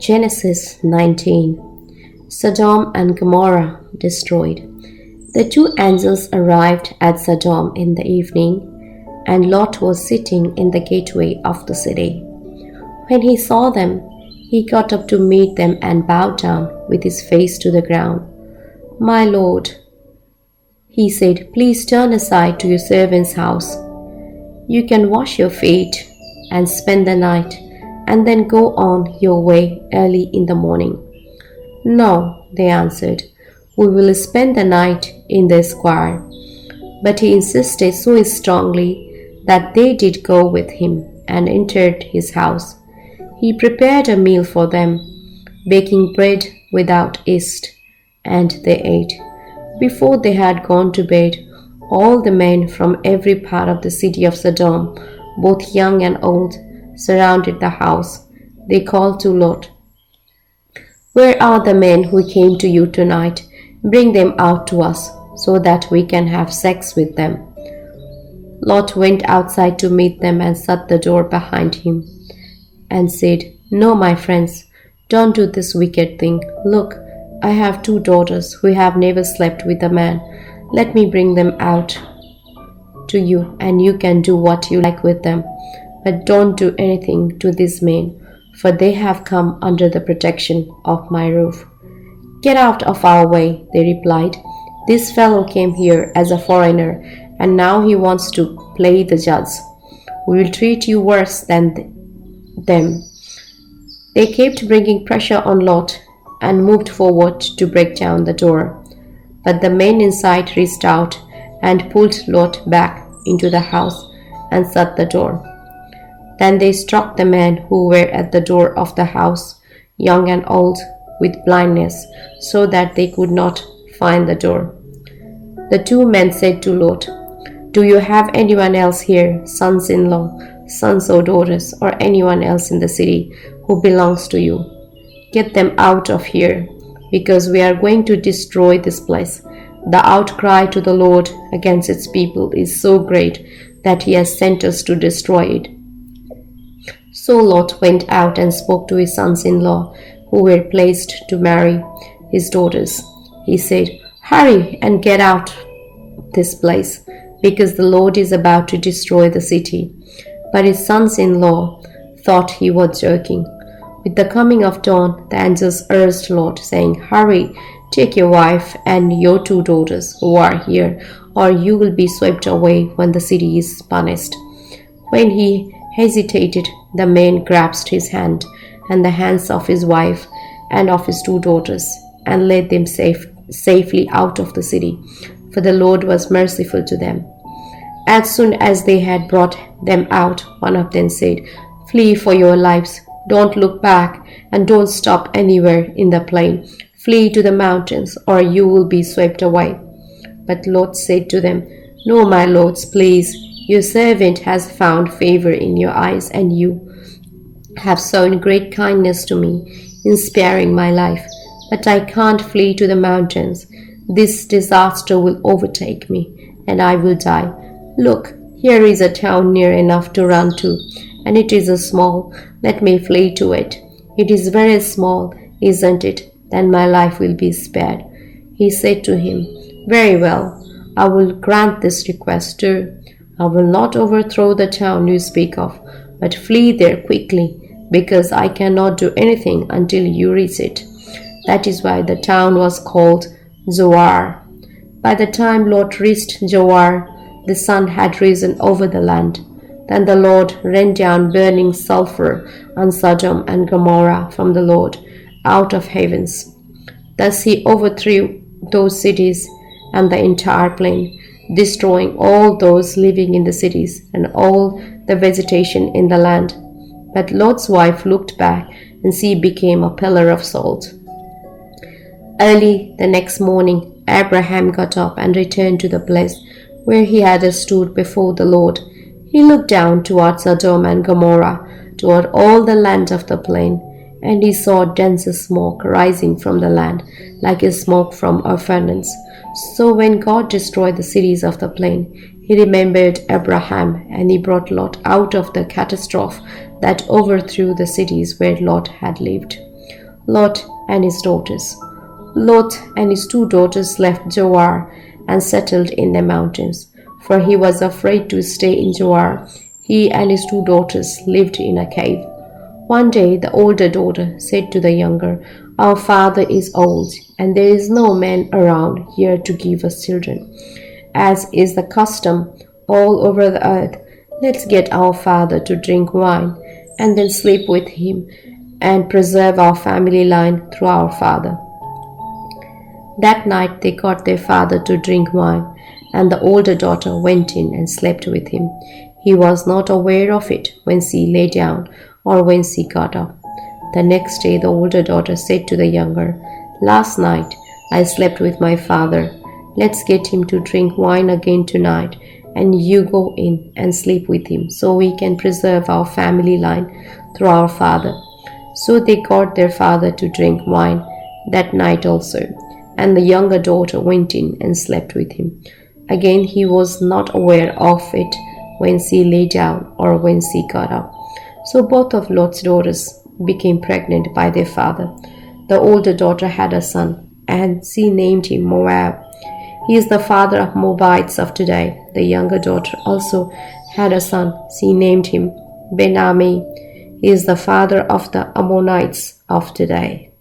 Genesis 19. Sodom and Gomorrah destroyed. The two angels arrived at Sodom in the evening, and Lot was sitting in the gateway of the city. When he saw them, he got up to meet them and bowed down with his face to the ground. "My lord," he said, "please turn aside to your servant's house. You can wash your feet and spend the night, and then go on your way early in the morning." "No," they answered, "we will spend the night in the square." But he insisted so strongly that they did go with him and entered his house. He prepared a meal for them, baking bread without yeast, and they ate. Before they had gone to bed, all the men from every part of the city of Sodom, both young and old, surrounded the house. They called to Lot, "Where are the men who came to you tonight? Bring them out to us, so that we can have sex with them." Lot went outside to meet them and shut the door behind him and said, "No, my friends, don't do this wicked thing. Look, I have 2 daughters who have never slept with a man. Let me bring them out to you, and you can do what you like with them. But don't do anything to these men, for they have come under the protection of my roof." "Get out of our way," they replied. "This fellow came here as a foreigner, and now he wants to play the judge. We will treat you worse than them." They kept bringing pressure on Lot and moved forward to break down the door. But the men inside reached out and pulled Lot back into the house and shut the door. Then they struck the men who were at the door of the house, young and old, with blindness, so that they could not find the door. The 2 men said to Lot, "Do you have anyone else here, sons-in-law, sons or daughters, or anyone else in the city who belongs to you? Get them out of here, because we are going to destroy this place. The outcry to the Lord against its people is so great that he has sent us to destroy it." So Lot went out and spoke to his sons-in-law, who were placed to marry his daughters. He said, "Hurry and get out this place, because the Lord is about to destroy the city." But his sons-in-law thought he was joking. With the coming of dawn, the angels urged Lot, saying, "Hurry, take your wife and your 2 daughters who are here, or you will be swept away when the city is punished." When he hesitated, the man grasped his hand and the hands of his wife and of his 2 daughters and led them safely out of the city, for the Lord was merciful to them. As soon as they had brought them out, one of them said, "Flee for your lives. Don't look back and don't stop anywhere in the plain. Flee to the mountains, or you will be swept away." But Lot said to them, "No, my lords, please. Your servant has found favor in your eyes, and you have shown great kindness to me in sparing my life. But I can't flee to the mountains. This disaster will overtake me, and I will die. Look, here is a town near enough to run to, and it is small. Let me flee to it. It is very small, isn't it? Then my life will be spared." He said to him, "Very well, I will grant this request too. I will not overthrow the town you speak of, but flee there quickly, because I cannot do anything until you reach it." That is why the town was called Zoar. By the time Lot reached Zoar, the sun had risen over the land. Then the Lord rained down burning sulfur on Sodom and Gomorrah from the Lord out of heavens. Thus he overthrew those cities and the entire plain, destroying all those living in the cities and all the vegetation in the land. But Lot's wife looked back, and she became a pillar of salt. Early the next morning, Abraham got up and returned to the place where he had stood before the Lord. He looked down toward Sodom and Gomorrah, toward all the land of the plain, and he saw dense smoke rising from the land, like a smoke from a furnace. So when God destroyed the cities of the plain, he remembered Abraham, and he brought Lot out of the catastrophe that overthrew the cities where Lot had lived. Lot and his daughters. Lot and his two daughters left Zoar and settled in the mountains, for he was afraid to stay in Zoar. He and his two daughters lived in a cave. One day the older daughter said to the younger, "Our father is old, and there is no man around here to give us children. As is the custom all over the earth, let's get our father to drink wine, and then sleep with him, and preserve our family line through our father." That night they got their father to drink wine, and the older daughter went in and slept with him. He was not aware of it when she lay down or when she got up. The next day the older daughter said to the younger, "Last night I slept with my father. Let's get him to drink wine again tonight, and you go in and sleep with him so we can preserve our family line through our father." So they got their father to drink wine that night also, and the younger daughter went in and slept with him. Again he was not aware of it when she lay down or when she got up. So both of Lot's daughters became pregnant by their father. The older daughter had a son, and she named him Moab. He is the father of Moabites of today. The younger daughter also had a son. She named him Ben-Ammi. He is the father of the Ammonites of today.